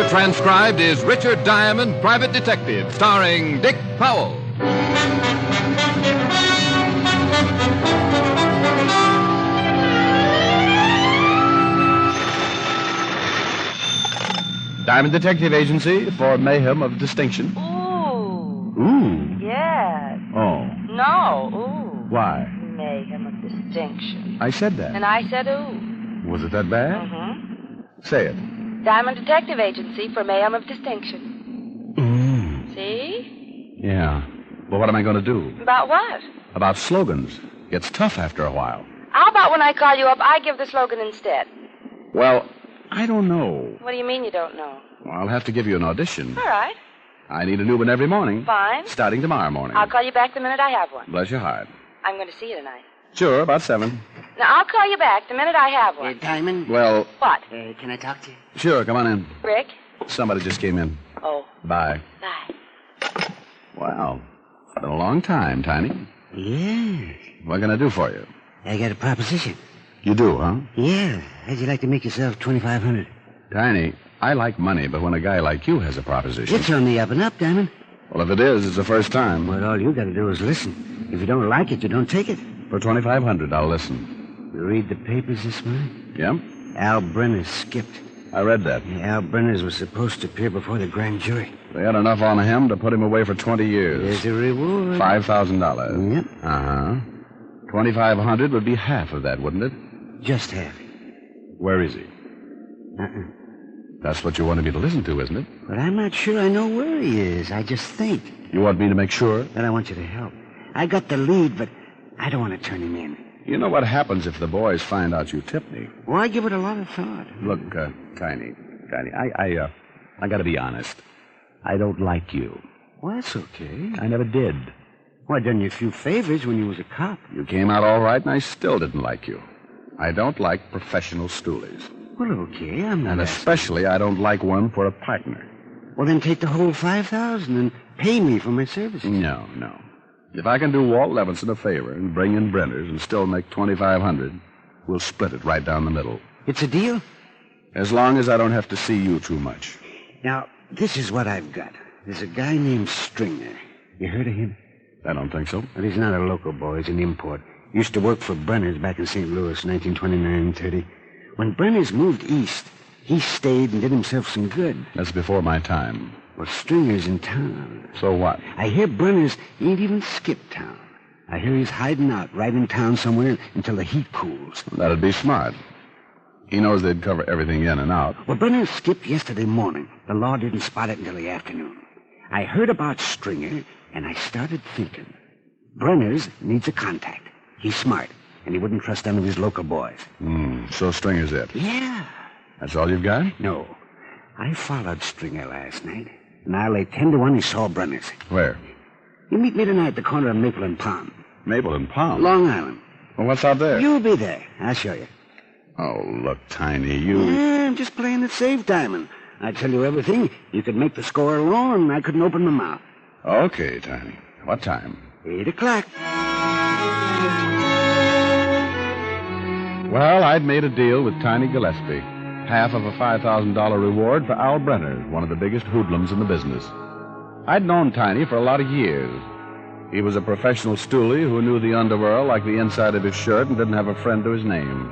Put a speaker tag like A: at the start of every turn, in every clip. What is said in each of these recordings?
A: here transcribed is Richard Diamond, Private Detective, starring Dick Powell. Diamond Detective Agency for mayhem of distinction.
B: Ooh.
A: Ooh.
B: Yes.
A: Oh.
B: No. Ooh.
A: Why?
B: Mayhem of distinction.
A: I said that.
B: And I said ooh.
A: Was it that bad?
B: Mm-hmm.
A: Say it.
B: Diamond Detective Agency for mayhem of distinction. See?
A: Yeah. Well, what am I going to do?
B: About what?
A: About slogans. Gets tough after a while.
B: How about when I call you up, I give the slogan instead?
A: Well, I don't know.
B: What do you mean you don't know?
A: Well, I'll have to give you an audition.
B: All right.
A: I need a new one every morning.
B: Fine.
A: Starting tomorrow morning.
B: I'll call you back the minute I have one.
A: Bless your heart.
B: I'm going to see you tonight.
A: Sure, about 7.
B: Now, I'll call you back the minute I have one.
C: Diamond?
A: Well,
B: What?
C: Can I talk to you?
A: sure, come on in.
B: Rick?
A: Somebody just came in.
B: Oh,
A: Bye.
B: bye.
A: Wow. Been a long time, Tiny.
C: Yeah.
A: What can I do for you?
C: I got a proposition.
A: You do, huh?
C: Yeah. How'd you like to make yourself $2,500?
A: Tiny, I like money, but when a guy like you has a proposition...
C: It's on the up and up, Diamond.
A: Well, if it is, it's the first time.
C: But all you got to do is listen. If you don't like it, you don't take it.
A: For $2,500, I'll listen.
C: You read the papers this morning?
A: Yeah?
C: Al Brenners skipped.
A: I read that.
C: Yeah, Al Brenners was supposed to appear before the grand jury.
A: They had enough on him to put him away for 20 years.
C: There's a reward.
A: $5,000.
C: Yep.
A: Uh-huh. $2,500 would be half of that, wouldn't it?
C: Just half.
A: Where is he?
C: Uh-uh.
A: That's what you wanted me to listen to, isn't it?
C: But I'm not sure I know where he is. I just think.
A: You want me to make sure?
C: Then I want you to help. I got the lead, but I don't want to turn him in.
A: You know what happens if the boys find out you tipped me?
C: Well, I give it a lot of thought.
A: Look, Tiny, I gotta be honest. I don't like you.
C: Well, that's okay.
A: I never did.
C: Well, I done you a few favors when you was a cop.
A: You came out all right, and I still didn't like you. I don't like professional stoolies.
C: Well, okay, I'm not
A: And especially, I don't like one for a partner.
C: Well, then take the whole $5,000 and pay me for my services.
A: No. If I can do Walt Levinson a favor and bring in Brenners and still make $2,500, we'll split it right down the middle.
C: It's a deal?
A: As long as I don't have to see you too much.
C: Now, this is what I've got. There's a guy named Stringer. You heard of him?
A: I don't think so.
C: Well, he's not a local boy. He's an import. Used to work for Brenners back in St. Louis, 1929-30. When Brenners moved east, he stayed and did himself some good.
A: That's before my time.
C: Well, Stringer's in town.
A: So what?
C: I hear Brenners ain't even skipped town. I hear he's hiding out right in town somewhere until the heat cools.
A: That'd be smart. He knows they'd cover everything in and out.
C: Well, Brenners skipped yesterday morning. The law didn't spot it until the afternoon. I heard about Stringer, and I started thinking. Brenners needs a contact. He's smart, and he wouldn't trust none of his local boys.
A: So Stringer's it.
C: Yeah.
A: That's all you've got?
C: No. I followed Stringer last night, and I lay 10 to 1 he saw Brenners.
A: Where?
C: You meet me tonight at the corner of Maple and Palm.
A: Maple and Palm?
C: Long Island.
A: Well, what's out there?
C: You'll be there. I'll show you.
A: Oh, look, Tiny, you...
C: Yeah, I'm just playing it safe, Diamond. I tell you everything. You could make the score alone, and I couldn't open my mouth.
A: Okay, Tiny. What time?
C: 8 o'clock.
A: Well, I'd made a deal with Tiny Gillespie. Half of a $5,000 reward for Al Brenners, one of the biggest hoodlums in the business. I'd known Tiny for a lot of years. He was a professional stoolie who knew the underworld like the inside of his shirt and didn't have a friend to his name.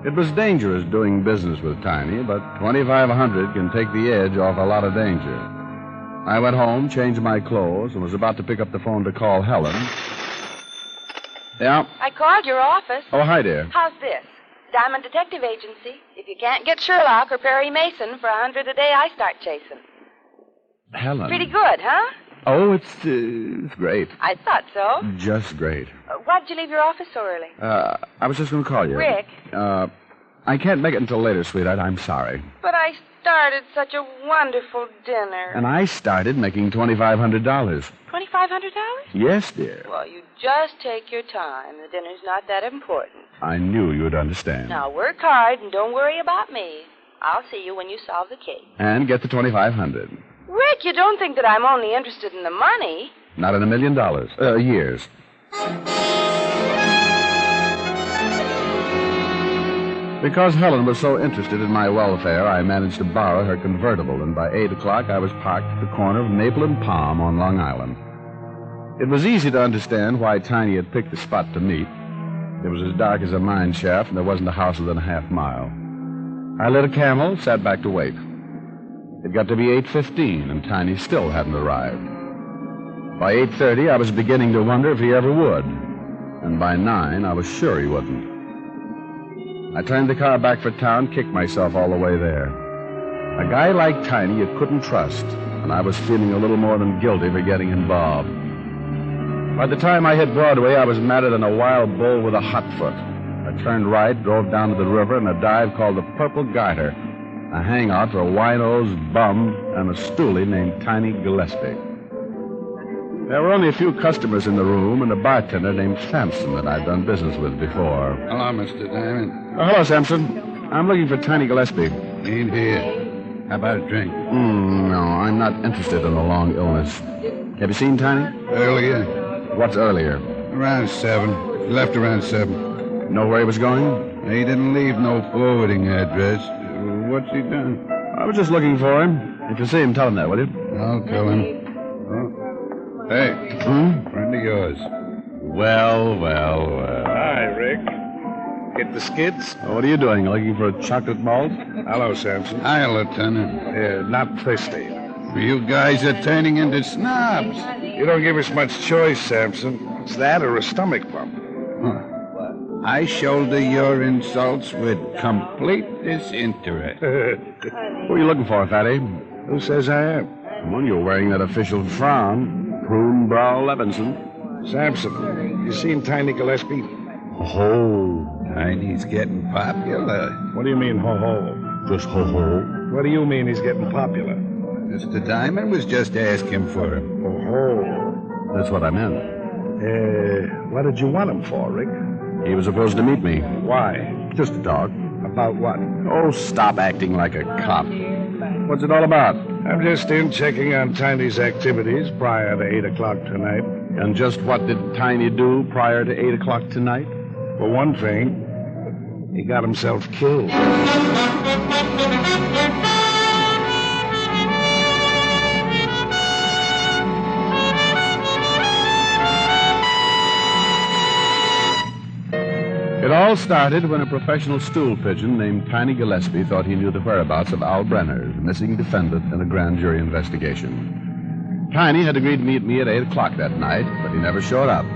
A: It was dangerous doing business with Tiny, but $2,500 can take the edge off a lot of danger. I went home, changed my clothes, and was about to pick up the phone to call Helen. Yeah?
B: I called your office.
A: Oh, hi, dear.
B: How's this? Diamond Detective Agency. If you can't get Sherlock or Perry Mason for $100 a day, I start chasing.
A: Helen.
B: Pretty good, huh?
A: Oh, it's great.
B: I thought so.
A: Just great.
B: Why'd you leave your office so early?
A: I was just going to call you.
B: Rick.
A: I can't make it until later, sweetheart. I'm sorry.
B: But I started such a wonderful dinner.
A: And I started making $2,500.
B: $2,500?
A: Yes, dear.
B: Well, you just take your time. The dinner's not that important.
A: I knew you'd understand.
B: Now, work hard and don't worry about me. I'll see you when you solve the case.
A: And get the $2,500.
B: Rick, you don't think that I'm only interested in the money?
A: Not in $1 million. Years. Because Helen was so interested in my welfare, I managed to borrow her convertible, and by 8 o'clock I was parked at the corner of Maple and Palm on Long Island. It was easy to understand why Tiny had picked the spot to meet. It was as dark as a mine shaft, and there wasn't a house within a half mile. I lit a Camel, sat back to wait. It got to be 8:15, and Tiny still hadn't arrived. By 8:30, I was beginning to wonder if he ever would. And by 9, I was sure he wouldn't. I turned the car back for town, kicked myself all the way there. A guy like Tiny you couldn't trust, and I was feeling a little more than guilty for getting involved. By the time I hit Broadway, I was madder than a wild bull with a hot foot. I turned right, drove down to the river in a dive called the Purple Garter, a hangout for a wino, bum, and a stoolie named Tiny Gillespie. There were only a few customers in the room and a bartender named Sampson that I'd done business with before.
D: Hello, Mr. Diamond.
A: Oh, hello, Sampson. I'm looking for Tiny Gillespie.
D: Ain't here. How about a drink?
A: No, I'm not interested in a long illness. Have you seen Tiny?
D: Earlier.
A: What's earlier?
D: Around 7. He left around 7.
A: Know where he was going?
D: He didn't leave no forwarding address. What's he done?
A: I was just looking for him. If you see him, tell him that, will you?
D: I'll tell him. Oh. Hey, friend of yours.
A: Well.
E: Hi, Rick. Get the skids?
A: What are you doing? Looking for a chocolate malt?
E: Hello, Sampson.
D: Hi, Lieutenant.
E: Not thirsty.
D: You guys are turning into snobs.
E: You don't give us much choice, Sampson. It's that or a stomach bump.
D: I shoulder your insults with complete disinterest.
A: Who are you looking for, Fatty?
E: Who says I am?
A: Well, you're wearing that official frown. Croon brow Levinson.
E: Sampson, you seen Tiny Gillespie?
A: Ho-ho.
D: Tiny's getting popular.
E: What do you mean, ho-ho?
A: Just ho-ho.
E: What do you mean he's getting popular?
D: Mr. Diamond was just asking for him.
E: Ho-ho.
A: That's what I meant.
E: What did you want him for, Rick?
A: He was supposed to meet me.
E: Why?
A: Just to talk.
E: About what?
A: Oh, stop acting like a cop. What's it all about?
E: I'm just in checking on Tiny's activities prior to 8 o'clock tonight.
A: And just what did Tiny do prior to 8 o'clock tonight?
E: For one thing, he got himself killed.
A: It all started when a professional stool pigeon named Tiny Gillespie thought he knew the whereabouts of Al Brenners, missing defendant in a grand jury investigation. Tiny had agreed to meet me at 8 o'clock that night, but he never showed up.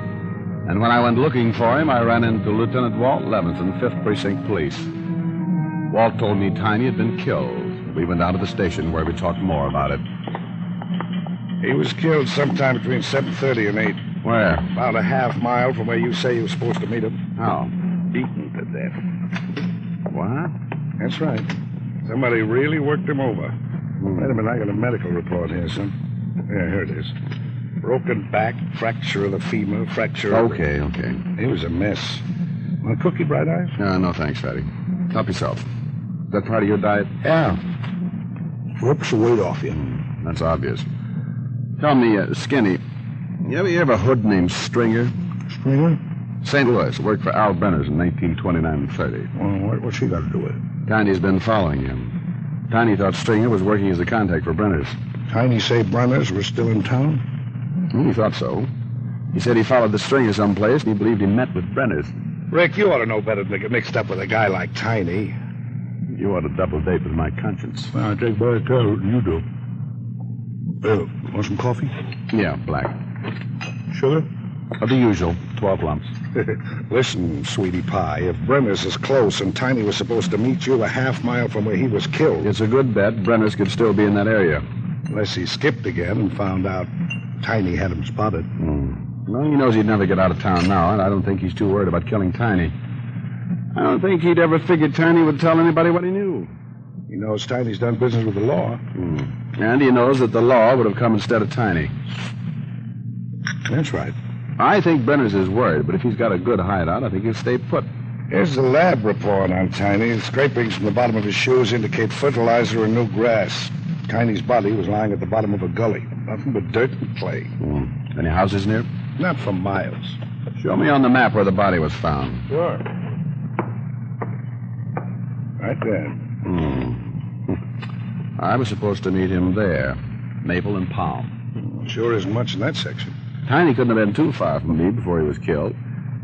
A: And when I went looking for him, I ran into Lieutenant Walt Levinson, 5th Precinct Police. Walt told me Tiny had been killed. We went down to the station where we talked more about it.
E: He was killed sometime between 7:30 and 8.
A: Where?
E: About a half mile from where you say you were supposed to meet him.
A: How?
E: Beaten to death.
A: What?
E: That's right. Somebody really worked him over. Wait a minute, I got a medical report here, son. Yeah, here it is. Broken back, fracture of the femur, fracture of...
A: Okay.
E: He was a mess. Want a cookie, Bright Eyes?
A: No, thanks, Fatty. Help yourself. Is that part of your diet?
E: Yeah. Whoops the weight off you.
A: That's obvious. Tell me, Skinny, you ever hear of a hood named Stringer?
E: Stringer?
A: St. Louis. Worked for Al Brenners in 1929 and 30.
E: Well, what's she got to do with it?
A: Tiny's been following him. Tiny thought Stringer was working as a contact for Brenners.
E: Tiny say Brenners were still in town?
A: He thought so. He said he followed the Stringer someplace, and he believed he met with Brenners.
E: Rick, you ought to know better than to get mixed up with a guy like Tiny.
A: You ought to double date with my conscience.
E: I take by tell you do. Want some coffee?
A: Yeah, black.
E: Sugar?
A: The usual, 12 lumps.
E: Listen, sweetie pie, if Brenners is close and Tiny was supposed to meet you a half mile from where he was killed...
A: It's a good bet Brenners could still be in that area.
E: Unless he skipped again and found out Tiny had him spotted.
A: Well, he knows he'd never get out of town now, and I don't think he's too worried about killing Tiny. I don't think he'd ever figured Tiny would tell anybody what he knew.
E: He knows Tiny's done business with the law.
A: And he knows that the law would have come instead of Tiny.
E: That's right.
A: I think Brenners is worried, but if he's got a good hideout, I think he'll stay put.
E: Here's the lab report on Tiny. The scrapings from the bottom of his shoes indicate fertilizer and new grass. Tiny's body was lying at the bottom of a gully. Nothing but dirt and clay.
A: Any houses near?
E: Not for miles.
A: Show me on the map where the body was found.
E: Sure. Right there.
A: I was supposed to meet him there. Maple and Palm.
E: Sure isn't much in that section.
A: Tiny couldn't have been too far from me before he was killed.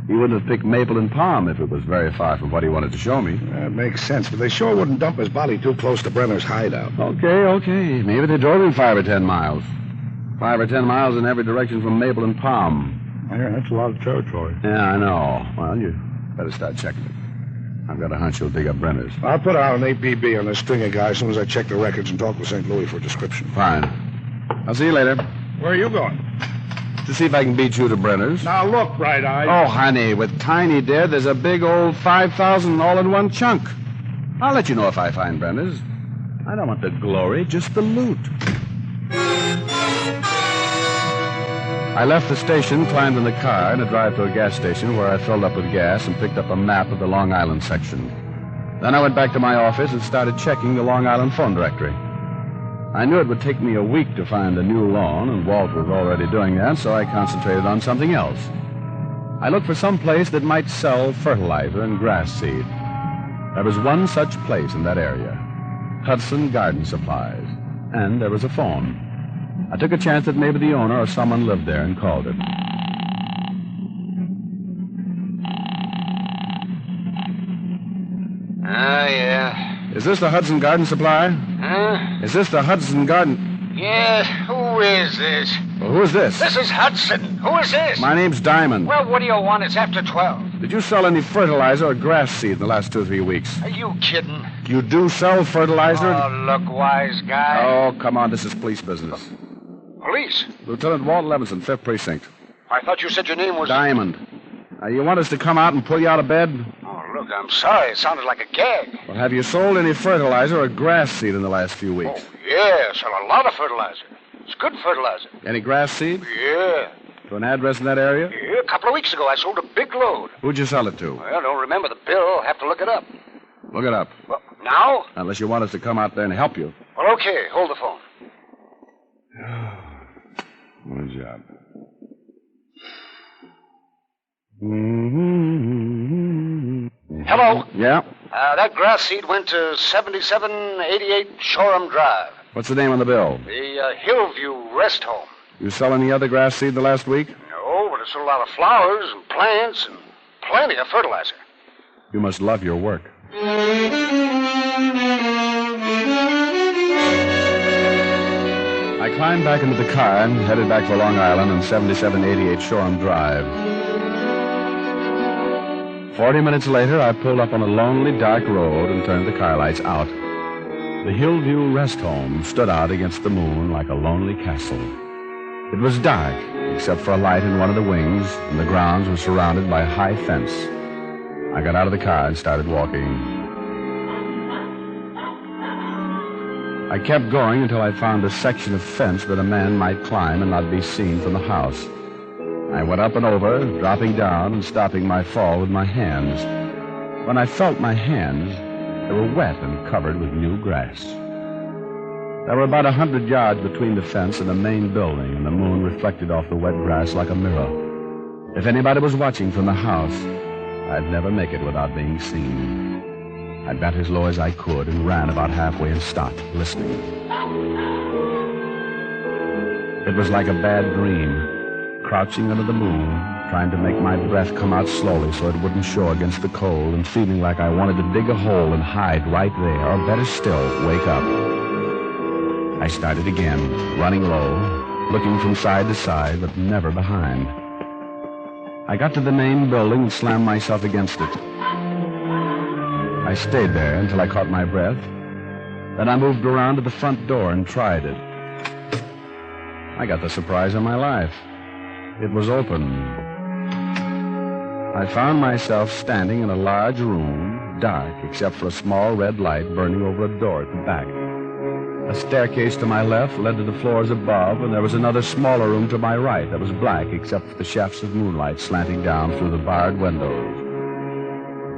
A: He wouldn't have picked Maple and Palm if it was very far from what he wanted to show me.
E: That makes sense, but they sure wouldn't dump his body too close to Brenners' hideout.
A: Okay. Maybe they drove him 5 or 10 miles. 5 or 10 miles in every direction from Maple and Palm.
E: Yeah, that's a lot of territory.
A: Yeah, I know. Well, you better start checking it. I've got a hunch you'll dig up Brenners.
E: I'll put out an APB on this Stringer guy as soon as I check the records and talk with St. Louis for a description.
A: Fine. I'll see you later.
E: Where are you going?
A: To see if I can beat you to Brenners.
E: Now, look, Bright-Eyed.
A: Oh, honey, with Tiny dead, there's a big old 5,000 all in one chunk. I'll let you know if I find Brenners. I don't want the glory, just the loot. I left the station, climbed in the car, and a drive to a gas station where I filled up with gas and picked up a map of the Long Island section. Then I went back to my office and started checking the Long Island phone directory. I knew it would take me a week to find a new lawn, and Walt was already doing that, so I concentrated on something else. I looked for some place that might sell fertilizer and grass seed. There was one such place in that area, Hudson Garden Supplies, and there was a phone. I took a chance that maybe the owner or someone lived there and called it.
F: Yeah.
A: Is this the Hudson Garden Supply?
F: Huh?
A: Is this the Hudson Garden?
F: Yeah, who is this?
A: Well, who is this?
F: This is Hudson. Who is this?
A: My name's Diamond.
F: Well, what do you want? It's after 12.
A: Did you sell any fertilizer or grass seed in the last 2 or 3 weeks?
F: Are you kidding?
A: You do sell fertilizer?
F: Oh, look, wise guy.
A: Oh, come on. This is police business.
F: Police?
A: Lieutenant Walt Levinson, 5th Precinct.
F: I thought you said your name was...
A: Diamond. You want us to come out and pull you out of bed?
F: Oh, look, I'm sorry. It sounded like a gag.
A: Well, have you sold any fertilizer or grass seed in the last few weeks?
F: Oh, yeah, sell a lot of fertilizer. It's good fertilizer.
A: Any grass seed?
F: Yeah.
A: To an address in that area?
F: Yeah, a couple of weeks ago I sold a big load.
A: Who'd you sell it to?
F: Well, I don't remember the bill. I'll have to look it up.
A: Look it up.
F: Well, now?
A: Unless you want us to come out there and help you.
F: Well, okay. Hold the phone.
A: What a job.
F: Hello?
A: Yeah?
F: That grass seed went to 7788 Shoreham Drive.
A: What's the name on the bill?
F: The Hillview Rest Home.
A: You sell any other grass seed the last week?
F: No, but I sold a lot of flowers and plants and plenty of fertilizer.
A: You must love your work. I climbed back into the car and headed back for Long Island and 7788 Shoreham Drive. 40 minutes later, I pulled up on a lonely, dark road and turned the car lights out. The Hillview Rest Home stood out against the moon like a lonely castle. It was dark, except for a light in one of the wings, and the grounds were surrounded by a high fence. I got out of the car and started walking. I kept going until I found a section of fence that a man might climb and not be seen from the house. I went up and over, dropping down and stopping my fall with my hands. When I felt my hands, they were wet and covered with new grass. There were about 100 yards between the fence and the main building, and the moon reflected off the wet grass like a mirror. If anybody was watching from the house, I'd never make it without being seen. I bent as low as I could and ran about halfway and stopped, listening. It was like a bad dream, crouching under the moon, trying to make my breath come out slowly so it wouldn't show against the cold, and feeling like I wanted to dig a hole and hide right there, or better still, wake up. I started again, running low, looking from side to side, but never behind. I got to the main building and slammed myself against it. I stayed there until I caught my breath. Then I moved around to the front door and tried it. I got the surprise of my life. It was open. I found myself standing in a large room, dark except for a small red light burning over a door at the back. A staircase to my left led to the floors above, and there was another smaller room to my right that was black except for the shafts of moonlight slanting down through the barred windows.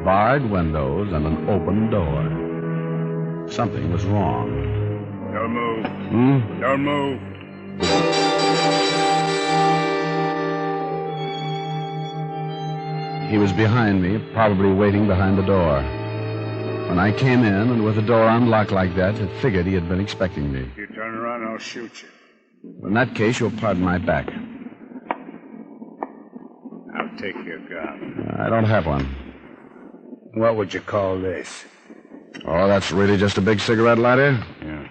A: Barred windows and an open door. Something was wrong.
E: Don't move. Don't move.
A: He was behind me, probably waiting behind the door. When I came in, and with the door unlocked like that, I figured he had been expecting me.
E: You turn around, I'll shoot you.
A: In that case, you'll pardon my back.
E: I'll take your gun.
A: I don't have one.
E: What would you call this?
A: Oh, that's really just a big cigarette lighter?
E: Yeah.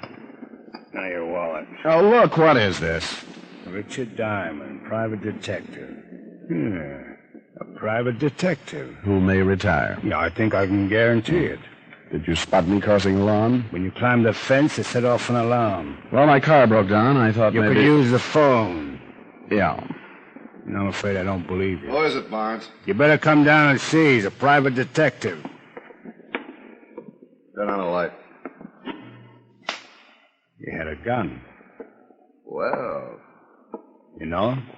E: Now your wallet.
A: Oh, look, what is this?
E: Richard Diamond, private detective. Yeah, a private detective.
A: Who may retire.
E: Yeah, I think I can guarantee it.
A: Did you spot me crossing the lawn?
E: When you climbed the fence, it set off an alarm.
A: Well, my car broke down. I thought
E: You
A: maybe...
E: could use the phone.
A: Yeah.
E: And I'm afraid I don't believe you.
D: What is it, Barnes?
E: You better come down and see. He's a private detective.
D: Turn on a light.
E: You had a gun.
D: Well.
E: You know him?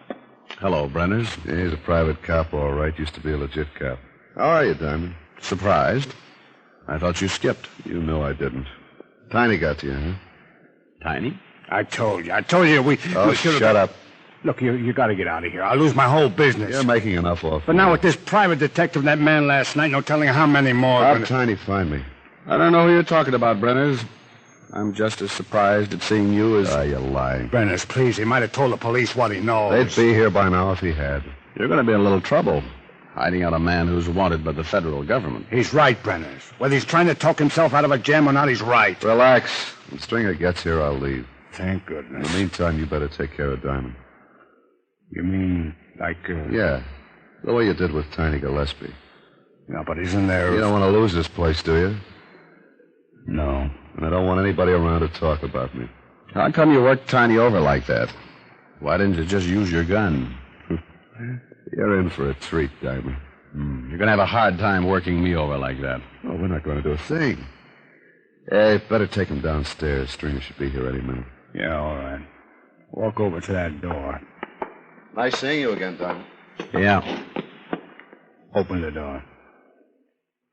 A: Hello, Brenners.
D: Yeah, he's a private cop, all right. Used to be a legit cop. How are you, Diamond?
A: Surprised? I thought you skipped.
D: You know I didn't. Tiny got to you, huh?
A: Tiny?
E: I told you. We
D: Shut up.
E: Look, you got to get out of here. I'll lose my whole business.
D: You're making enough off.
E: But now with this private detective and that man last night, no telling how many more.
D: How'd Tiny find me?
A: I don't know who you're talking about, Brenners. I'm just as surprised at seeing you as...
D: You're lying.
E: Brenners, please. He might have told the police what he knows.
D: They'd be here by now if he had.
A: You're going to be in a little trouble, hiding out a man who's wanted by the federal government.
E: He's right, Brenners. Whether he's trying to talk himself out of a jam or not, he's right.
D: Relax. When Stringer gets here, I'll leave.
E: Thank
D: In
E: goodness.
D: the meantime, you better take care of Diamond.
E: You mean like...
D: Yeah. The way you did with Tiny Gillespie.
E: No, but isn't there...
D: You don't want to lose this place, do you?
E: No.
D: And I don't want anybody around to talk about me.
A: How come you worked Tiny over like that? Why didn't you just use your gun?
D: You're in for a treat, Diamond.
A: You're going to have a hard time working me over like that.
D: Oh, we're not going to do a thing. Hey, better take him downstairs. Stringer should be here any minute.
E: Yeah, all right. Walk over to that door.
D: Nice seeing you again, Diamond.
A: Yeah.
E: Open the door.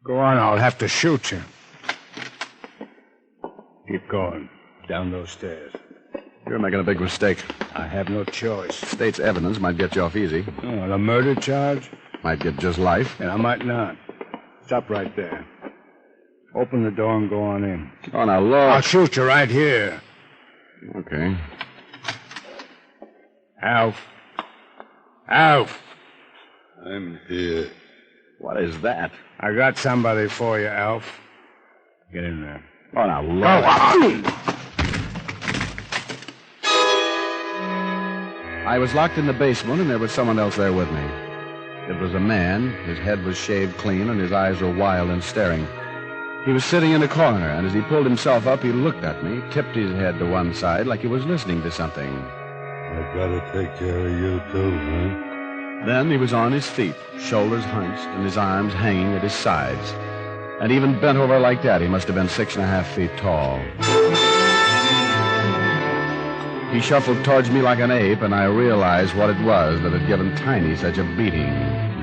E: Go on, I'll have to shoot you. Keep going. Down those stairs.
A: You're making a big mistake.
E: I have no choice.
A: State's evidence might get you off easy.
E: Oh, the murder charge?
A: Might get just life.
E: And I might not. Stop right there. Open the door and go on in.
A: Oh, now, look.
E: I'll shoot you right here.
A: Okay.
E: Alf. Alf.
D: I'm here.
A: What is that?
E: I got somebody for you, Alf. Get in there.
A: Oh, now, look. I was locked in the basement, and there was someone else there with me. It was a man. His head was shaved clean, and his eyes were wild and staring. He was sitting in a corner, and as he pulled himself up, he looked at me, tipped his head to one side like he was listening to something.
G: I gotta take care of you, too, huh?
A: Then he was on his feet, shoulders hunched, and his arms hanging at his sides. And even bent over like that, he must have been 6.5 feet tall. He shuffled towards me like an ape, and I realized what it was that had given Tiny such a beating.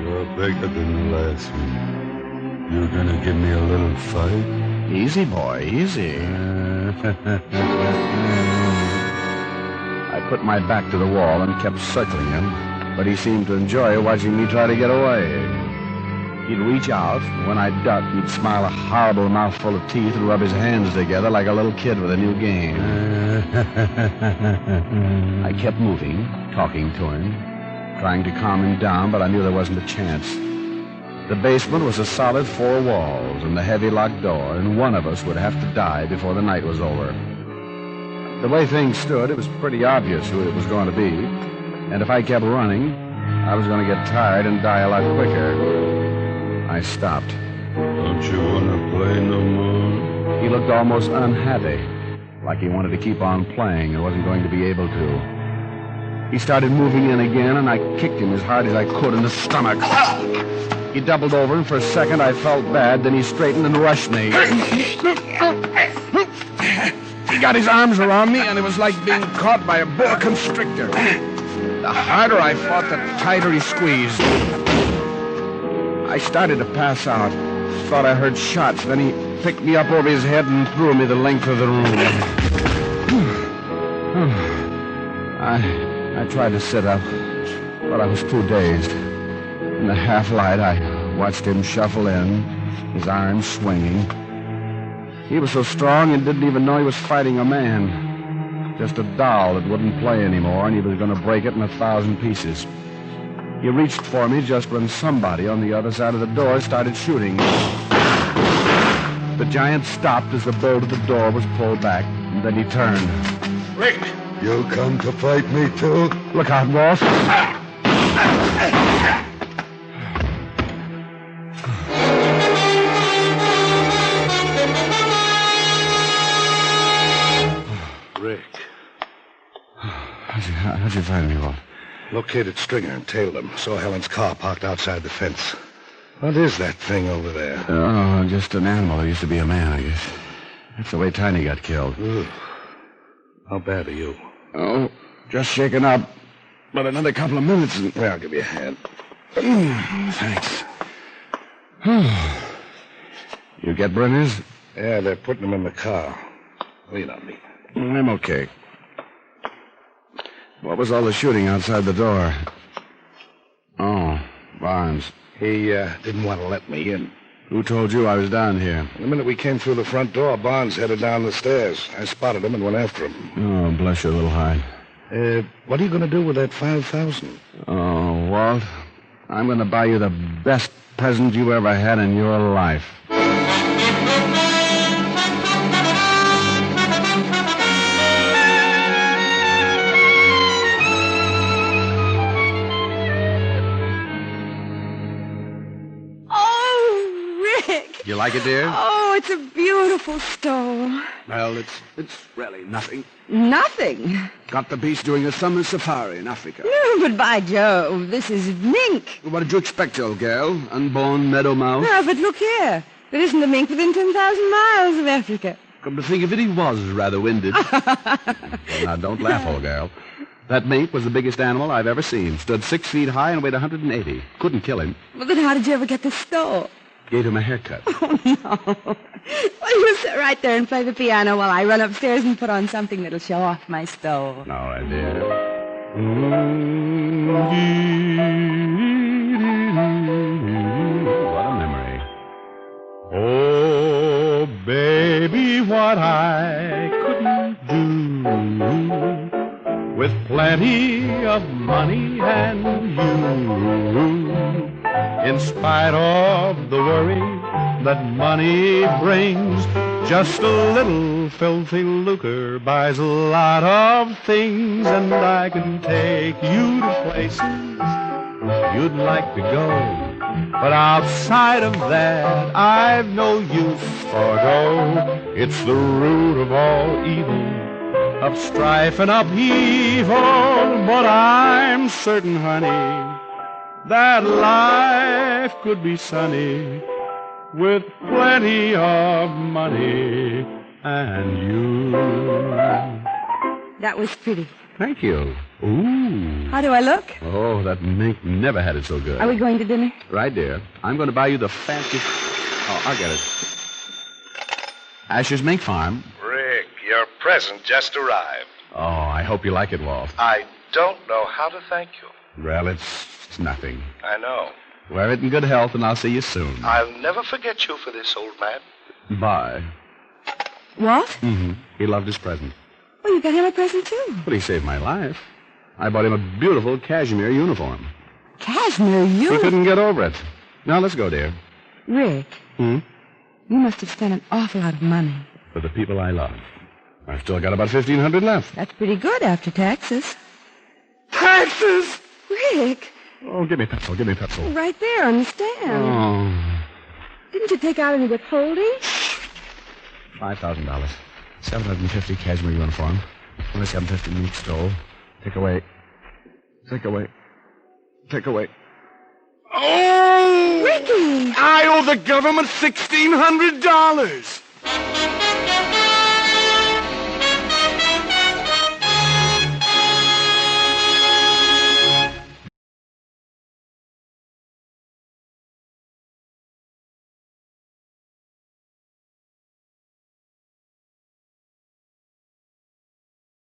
G: You're bigger than the last one. You're gonna give me a little fight?
A: Easy, boy, easy. I put my back to the wall and kept circling him, but he seemed to enjoy watching me try to get away. He'd reach out, and when I'd duck, he'd smile a horrible mouthful of teeth and rub his hands together like a little kid with a new game. I kept moving, talking to him, trying to calm him down, but I knew there wasn't a chance. The basement was a solid 4 walls and a heavy locked door, and one of us would have to die before the night was over. The way things stood, it was pretty obvious who it was going to be, and if I kept running, I was going to get tired and die a lot quicker. I stopped.
G: Don't you wanna play no more?
A: He looked almost unhappy, like he wanted to keep on playing and wasn't going to be able to. He started moving in again, and I kicked him as hard as I could in the stomach. He doubled over, and for a second I felt bad, then he straightened and rushed me. He got his arms around me, and it was like being caught by a boa constrictor. The harder I fought, the tighter he squeezed. I started to pass out. Thought I heard shots. Then he picked me up over his head and threw me the length of the room. I tried to sit up, but I was too dazed. In the half light, I watched him shuffle in, his arms swinging, He was so strong and didn't even know he was fighting a man. Just a doll that wouldn't play anymore, and he was going to break it in 1,000 pieces. He reached for me just when somebody on the other side of the door started shooting. The giant stopped as the bolt of the door was pulled back, and then he turned.
E: Rick!
G: You come to fight me, too?
A: Look out, boss.
E: Rick.
A: How'd you find me, Walt?
E: Located Stringer and tailed him. Saw Helen's car parked outside the fence. What is that thing over there?
A: Oh, just an animal. It used to be a man, I guess. That's the way Tiny got killed.
E: Ugh. How bad are you?
A: Oh, just shaken up. But another couple of minutes and...
E: Well, I'll give you a hand.
A: Thanks. You get Brenners?
E: Yeah, they're putting him in the car. Lean on me.
A: I'm okay. What was all the shooting outside the door? Oh, Barnes.
E: He didn't want to let me in.
A: Who told you I was down here?
E: The minute we came through the front door, Barnes headed down the stairs. I spotted him and went after him.
A: Oh, bless your little heart.
E: What are you going to do with that $5,000?
A: Oh, Walt, I'm going to buy you the best present you ever had in your life. You like it, dear?
H: Oh, it's a beautiful stove.
A: Well, it's really nothing.
H: Nothing.
A: Got the beast doing a summer safari in Africa.
H: No, but by Jove, this is mink.
A: What did you expect, old girl? Unborn meadow mouse?
H: No, but look here. There isn't a mink within 10,000 miles of Africa.
A: Come to think of it, he was rather winded. Now, don't laugh, old girl. That mink was the biggest animal I've ever seen. Stood 6 feet high and weighed 180. Couldn't kill him.
H: Well, then how did you ever get the stove?
A: Gave him a haircut.
H: Oh, no. Well, you sit right there and play the piano while I run upstairs and put on something that'll show off my stove.
A: All right, dear. What a memory. Oh, baby, what I couldn't do with plenty of money and you. In spite of the worry that money brings, just a little filthy lucre buys a lot of things, and I can take you to places you'd like to go. But outside of that, I've no use for dough. It's the root of all evil, of strife and upheaval. But I'm certain, honey, that life could be sunny with plenty of money and you.
H: That was pretty.
A: Thank you. Ooh.
H: How do I look?
A: Oh, that mink never had it so good.
H: Are we going to dinner?
A: Right, dear. I'm going to buy you the fanciest... Oh, I'll get it. Asher's Mink Farm.
E: Rick, your present just arrived.
A: Oh, I hope you like it, Walt.
E: I don't know how to thank you.
A: Well, it's nothing.
E: I know.
A: Wear it in good health, and I'll see you soon.
E: I'll never forget you for this, old man.
A: Bye.
H: What?
A: Mm-hmm. He loved his present.
H: Oh, you got him a present, too.
A: But he saved my life. I bought him a beautiful cashmere uniform.
H: Cashmere uniform?
A: He couldn't get over it. Now, let's go, dear.
H: Rick.
A: Hmm?
H: You must have spent an awful lot of money.
A: For the people I love. I've still got about $1,500 left.
H: That's pretty good after taxes.
A: Taxes!
H: Rick.
A: Oh, give me a pencil. Give me a pencil.
H: Right there on the stand.
A: Oh.
H: Didn't you take out any withholding?
A: $5,000. $750 cashmere uniform. $27.50 meat stove. Take away. Take away. Take away. Oh!
H: Ricky!
A: I owe the government $1,600.